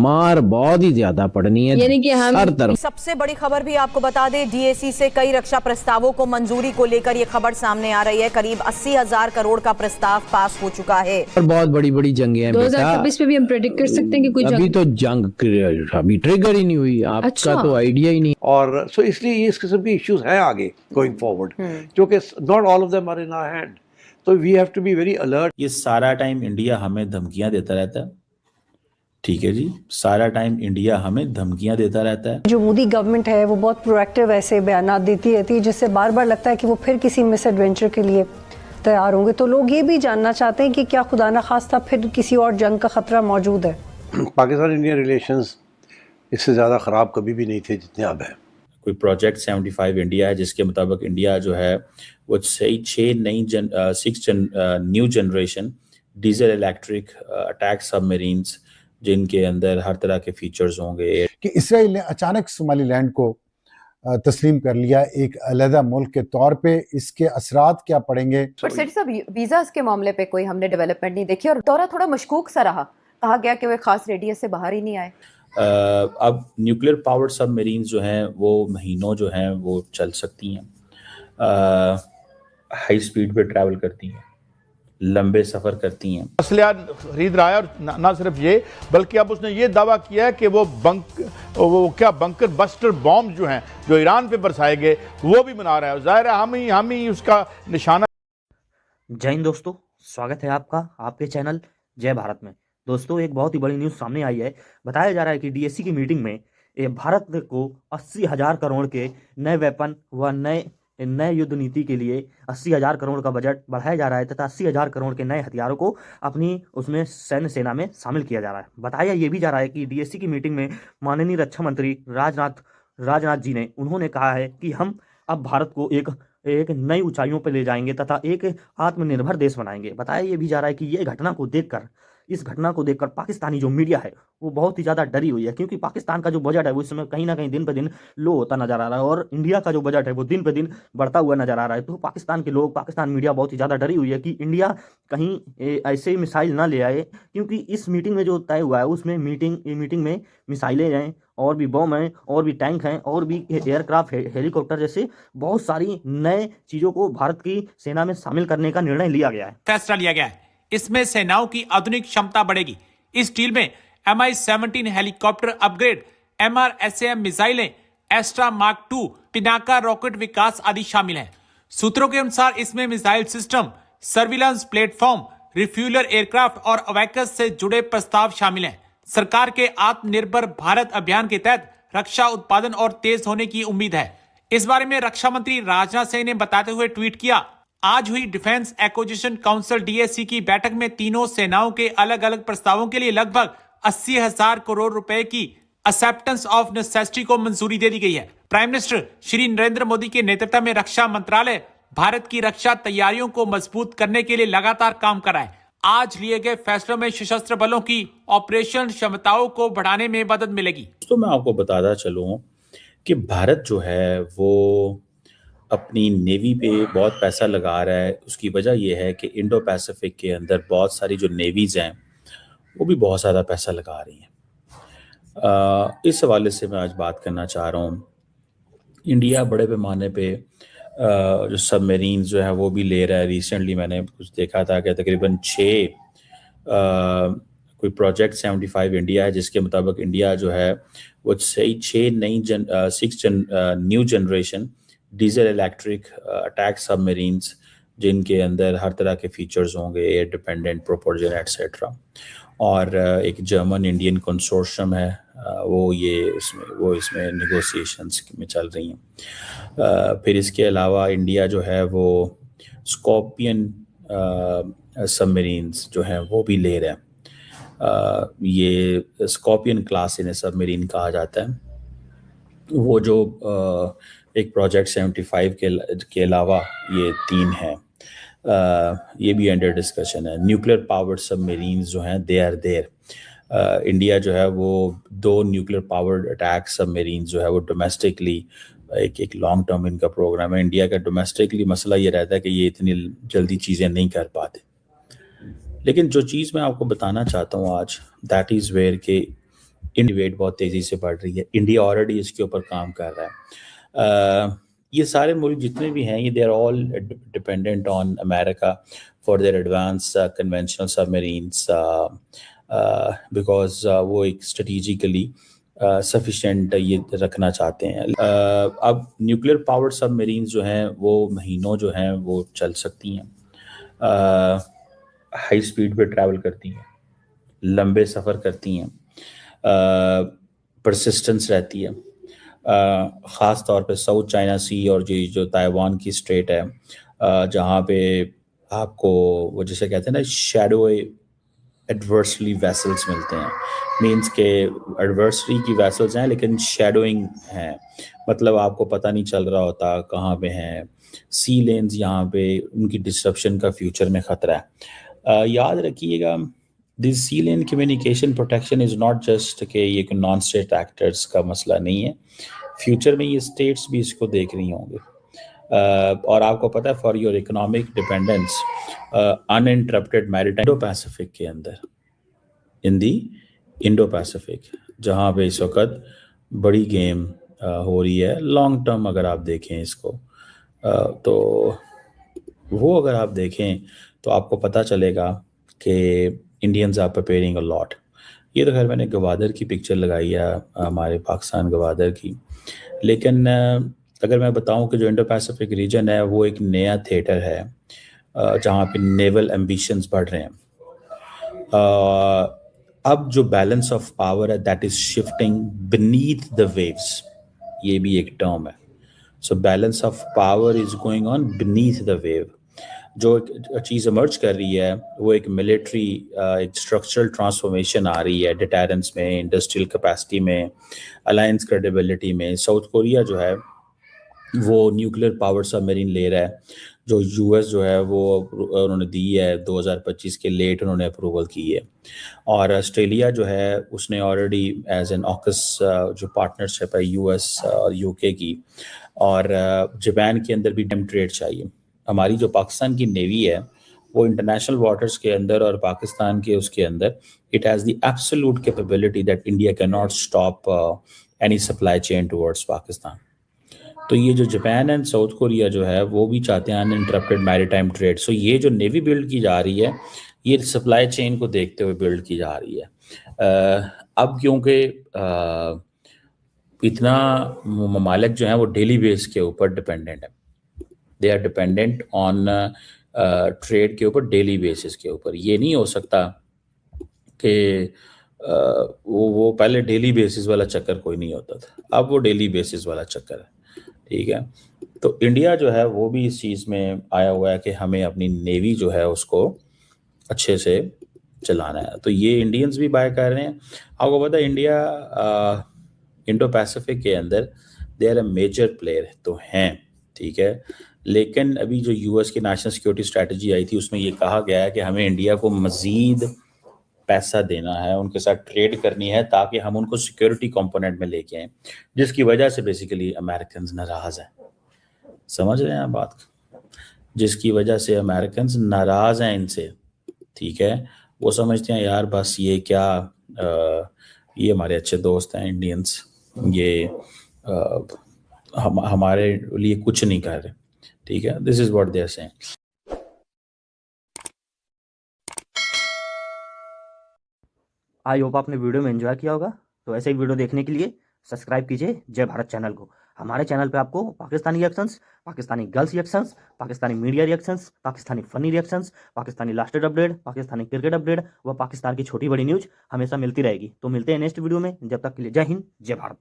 मार बहुत ही ज्यादा पड़नी है, यानी कि हम हर तरफ। सबसे बड़ी खबर भी आपको बता दें, डीएसी से कई रक्षा प्रस्तावों को मंजूरी को लेकर ये खबर सामने आ रही है। करीब 80,000 करोड़ का प्रस्ताव पास हो चुका है और बहुत बड़ी बड़ी जंगे हैं 2026 में भी हम प्रेडिक्ट कर सकते हैं कि कोई अभी तो जंग अभी ट्रिगर ही नहीं हुई, आपका अच्छा। तो आइडिया ही नहीं। और सो इसलिए ये इस किस्म की इश्यूज हैं आगे गोइंग फॉरवर्ड, क्योंकि not all of them are in our hand, तो we have to be very alert. ये सारा टाइम इंडिया हमें धमकियां देता रहता है, ठीक है जी, सारा टाइम इंडिया हमें धमकियां देता रहता है। जो मोदी गवर्नमेंट है वो बहुत प्रोएक्टिव ऐसे बयान देती रहती है, जिससे बार बार लगता है कि वो फिर किसी मिस एडवेंचर के लिए तैयार होंगे। तो लोग ये भी जानना चाहते हैं कि क्या खुदा न खास्ता फिर किसी और जंग का खतरा मौजूद है। पाकिस्तान इंडिया रिलेशंस इससे ज़्यादा ख़राब कभी भी नहीं थे जितने अब है। कोई प्रोजेक्ट 75 इंडिया है जिसके मुताबिक इंडिया जो है वो 6 new generation diesel electric attack submarines जिनके अंदर हर तरह के फीचर्स होंगे। कि इसराइल ने अचानक सोमालीलैंड को तस्लीम कर लिया एक अलहदा मुल्क के तौर पे, इसके असरात क्या पड़ेंगे? पर सेठ साहब, वीज़ास के मामले पे कोई हमने डेवलपमेंट नहीं देखी और दौरा थोड़ा मशकूक सा रहा। कहा गया कि वे खास रेडियस से बाहर ही नहीं आए। अब न्यूक्लियर पावर्ड सबमरीन्स जो हैं वो महीनों जो हैं वो चल सकती हैं, हाई स्पीड पे ट्रैवल करती हैं, लंबे सफ़र करती हैं। असलिया खरीद रहा है और ना सिर्फ ये, बल्कि अब उसने ये दावा किया है कि वो बंकर बस्टर बॉम्ब जो हैं जो ईरान पे बरसाए गए वो भी बना रहा है। ज़ाहिर है हम ही उसका निशाना। जय हिंद दोस्तों, स्वागत है आपका आपके चैनल जय भारत में। दोस्तों, एक बहुत ही बड़ी न्यूज़ सामने आई है। बताया जा रहा है कि डीएसी की मीटिंग में भारत को 80,000 करोड़ के नए वेपन व नए युद्ध नीति के लिए 80,000 करोड़ का बजट बढ़ाया जा रहा है तथा 80,000 करोड़ के नए हथियारों को अपनी उसमें सैन्य सेना में शामिल किया जा रहा है। बताया ये भी जा रहा है कि डीएसी की मीटिंग में माननीय रक्षा मंत्री राजनाथ जी ने उन्होंने कहा है कि हम अब भारत को एक नई ऊंचाइयों पर ले जाएंगे तथा एक आत्मनिर्भर देश बनाएंगे। बताया ये भी जा रहा है कि इस घटना को देखकर पाकिस्तानी जो मीडिया है वो बहुत ही ज़्यादा डरी हुई है, क्योंकि पाकिस्तान का जो बजट है वो इस समय कहीं ना कहीं दिन पे दिन लो होता नजर आ रहा है और इंडिया का जो बजट है वो दिन पे दिन बढ़ता हुआ नजर आ रहा है। तो पाकिस्तान के लोग, पाकिस्तान मीडिया बहुत ही ज़्यादा डरी हुई है कि इंडिया कहीं ऐसे मिसाइल ना ले आए, क्योंकि इस मीटिंग में जो तय हुआ है उसमें मीटिंग में मिसाइलें हैं और भी बम हैं और भी टैंक हैं और भी एयरक्राफ्ट हेलीकॉप्टर जैसे बहुत सारी नए चीज़ों को भारत की सेना में शामिल करने का निर्णय लिया गया है, फैसला लिया गया है। इसमें सेनाओं की आधुनिक क्षमता बढ़ेगी। इस डील में MI-17 हेलीकॉप्टर अपग्रेड, MRSAM मिसाइलें, एस्ट्रा मार्क 2, पिनाका रॉकेट विकास आदि शामिल हैं। सूत्रों के अनुसार इसमें missile system, surveillance platform, refueller aircraft और अवैकस से जुड़े प्रस्ताव शामिल हैं। सरकार के आत्मनिर्भर भारत अभियान के तहत रक्षा उत्पादन और तेज होने की उम्मीद है। इस बारे में रक्षा मंत्री राजनाथ सिंह ने बताते हुए ट्वीट किया, आज हुई डिफेंस एक्विजिशन काउंसिल डीएसी की बैठक में तीनों सेनाओं के अलग अलग प्रस्तावों के लिए लगभग 80,000 करोड़ रुपए की एक्सेप्टेंस ऑफ नेसेसिटी को मंजूरी दे दी गई है। प्राइम मिनिस्टर श्री नरेंद्र मोदी के नेतृत्व में रक्षा मंत्रालय भारत की रक्षा तैयारियों को मजबूत करने के लिए लगातार काम कर रहा है। आज लिए गए फैसलों में सशस्त्र बलों की ऑपरेशन क्षमताओं को बढ़ाने में मदद मिलेगी। तो मैं आपको बताता चलूं कि भारत जो है वो अपनी नेवी पे बहुत पैसा लगा रहा है। उसकी वजह यह है कि इंडो पैसिफिक के अंदर बहुत सारी जो नेवीज़ हैं वो भी बहुत ज़्यादा पैसा लगा रही हैं। इस हवाले से मैं आज बात करना चाह रहा हूँ। इंडिया बड़े पैमाने पे जो सबमरीन जो है वो भी ले रहा है। रिसेंटली मैंने कुछ देखा था कि तकरीबन 6 कोई प्रोजेक्ट 75 इंडिया है जिसके मुताबिक इंडिया जो है वो 6 new generation diesel electric attack submarines जिनके अंदर हर तरह के फीचर्स होंगे, एयर डिपेंडेंट, प्रोपोर्जन एटसेट्रा। और एक जर्मन इंडियन कंसोर्शियम है वो इसमें नेगोशिएशंस में चल रही हैं। फिर इसके अलावा इंडिया जो है वो स्कॉर्पियन सबमरीन्स जो हैं वो भी ले रहा है। ये स्कॉर्पियन क्लास इन्हें सबमरीन कहा जाता है। वो जो एक प्रोजेक्ट 75 के अलावा ये 3 हैं, ये भी अंडर डिस्कशन है। न्यूक्लियर पावर्ड सबमरीन्स जो हैं दे आर देयर। इंडिया जो है वो 2 न्यूक्लियर पावर्ड अटैक सबमरीन्स जो है वो डोमेस्टिकली एक लॉन्ग टर्म इनका प्रोग्राम है। इंडिया का डोमेस्टिकली मसला ये रहता है कि ये इतनी जल्दी चीज़ें नहीं कर पाते। लेकिन जो चीज़ मैं आपको बताना चाहता हूँ आज, दैट इज़ वेयर के इंडिया बहुत तेज़ी से बढ़ रही है, इंडिया ऑलरेडी इसके ऊपर काम कर रहा है। ये सारे मुल्क जितने भी हैं ये they are all dependent on America for their advance conventional submarines, because वो एक स्ट्रेटिजिकली सफिशेंट ये रखना चाहते हैं। अब न्यूक्लियर पावर्ड सबमरीन्स जो हैं वो महीनों जो हैं वो चल सकती हैं, हाई स्पीड पे ट्रैवल करती हैं, लंबे सफ़र करती हैं, परसिस्टेंस रहती है। ख़ास तौर पे साउथ चाइना सी और जो ताइवान की स्ट्रेट है, जहाँ पे आपको वो जिसे कहते हैं ना शैडो एडवर्सरी वेसल्स मिलते हैं, मींस के एडवर्सरी की वेसल्स हैं लेकिन शैडोइंग हैं, मतलब आपको पता नहीं चल रहा होता कहाँ पे हैं। सी लेन्स यहाँ पे उनकी डिस्ट्रप्शन का फ्यूचर में ख़तरा है। याद रखिएगा this sea lane communication protection is not just कि ये कोई नॉन स्टेट एक्टर्स का मसला नहीं है, फ्यूचर में ये स्टेट्स भी इसको देख रही होंगे। और आपको पता है for your economic dependence uninterrupted maritime Indo Pacific के अंदर, इन दी इंडो पैसिफिक, जहाँ पे इस वक्त बड़ी गेम हो रही है लॉन्ग टर्म अगर आप देखें इसको, तो वो अगर आप देखें तो आपको पता चलेगा कि Indians are preparing a lot. ये तो खैर मैंने गवादर की पिक्चर लगाई है, हमारे पाकिस्तान गवादर की, लेकिन अगर मैं बताऊं कि जो इंडो पैसिफिक रीजन है वो एक नया थिएटर है जहाँ पे नेवल एम्बिशंस बढ़ रहे हैं। अब जो बैलेंस ऑफ पावर है that is shifting beneath the waves, ये भी एक टर्म है। So balance of power is going on beneath the wave. जो एक चीज़ इमर्ज कर रही है वो एक मिलिट्री एक स्ट्रक्चरल ट्रांसफॉर्मेशन आ रही है, डिटेरेंस में, इंडस्ट्रियल कैपेसिटी में, अलायंस क्रेडिबिलिटी में। साउथ कोरिया जो है वो न्यूक्लियर पावर सबमरीन ले रहा है, जो यूएस जो है वो उन्होंने दी है 2025 के लेट उन्होंने अप्रूवल की है। और ऑस्ट्रेलिया जो है उसने ऑलरेडी एज एन ऑकस जो पार्टनरशिप है यूएस और यूके की, और जापान के अंदर भी डैम ट्रेड चाहिए। हमारी जो पाकिस्तान की नेवी है वो इंटरनेशनल वाटर्स के अंदर और पाकिस्तान के उसके अंदर it has the absolute capability that India can not stop any supply chain towards Pakistan. तो ये जो जापान एंड साउथ कोरिया जो है वो भी चाहते हैं अनइंटरप्टेड मैरीटाइम ट्रेड। सो ये जो नेवी बिल्ड की जा रही है ये सप्लाई चेन को देखते हुए बिल्ड की जा रही है। अब क्योंकि इतना ममालिक जो हैं वो डेली बेस के ऊपर डिपेंडेंट है, they are dependent on trade के ऊपर डेली बेसिस के ऊपर। ये नहीं हो सकता कि वो पहले डेली बेसिस वाला चक्कर कोई नहीं होता था, अब वो डेली बेसिस वाला चक्कर है, ठीक है। तो इंडिया जो है वो भी इस चीज़ में आया हुआ है कि हमें अपनी नेवी जो है उसको अच्छे से चलाना है। तो ये इंडियंस भी बाय कर रहे हैं। आपको पता है इंडिया इंडो पैसिफिक के अंदर they are a major player तो हैं, ठीक है, लेकिन अभी जो यूएस की नेशनल सिक्योरिटी स्ट्रेटजी आई थी उसमें ये कहा गया है कि हमें इंडिया को मज़ीद पैसा देना है, उनके साथ ट्रेड करनी है ताकि हम उनको सिक्योरिटी कंपोनेंट में लेके आएँ, जिसकी वजह से बेसिकली अमेरिकन नाराज़ हैं। समझ रहे हैं आप बात, जिसकी वजह से अमेरिकन नाराज़ हैं इनसे, ठीक है। वो समझते हैं यार बस ये क्या ये हमारे अच्छे दोस्त हैं इंडियंस, ये हमारे लिए कुछ नहीं कर रहे, ठीक है। This is what they are saying. I hope आपने वीडियो में एंजॉय किया होगा। तो ऐसे ही वीडियो देखने के लिए सब्सक्राइब कीजिए जय भारत चैनल को। हमारे चैनल पे आपको Pakistani reactions, Pakistani girls reactions, Pakistani media reactions, Pakistani funny reactions, Pakistani lasted update, Pakistani cricket update व पाकिस्तान की छोटी बड़ी न्यूज़ हमेशा मिलती रहेगी। तो मिलते हैं नेक्स्ट वीडियो में, जब तक के लिए जय हिंद जय भारत।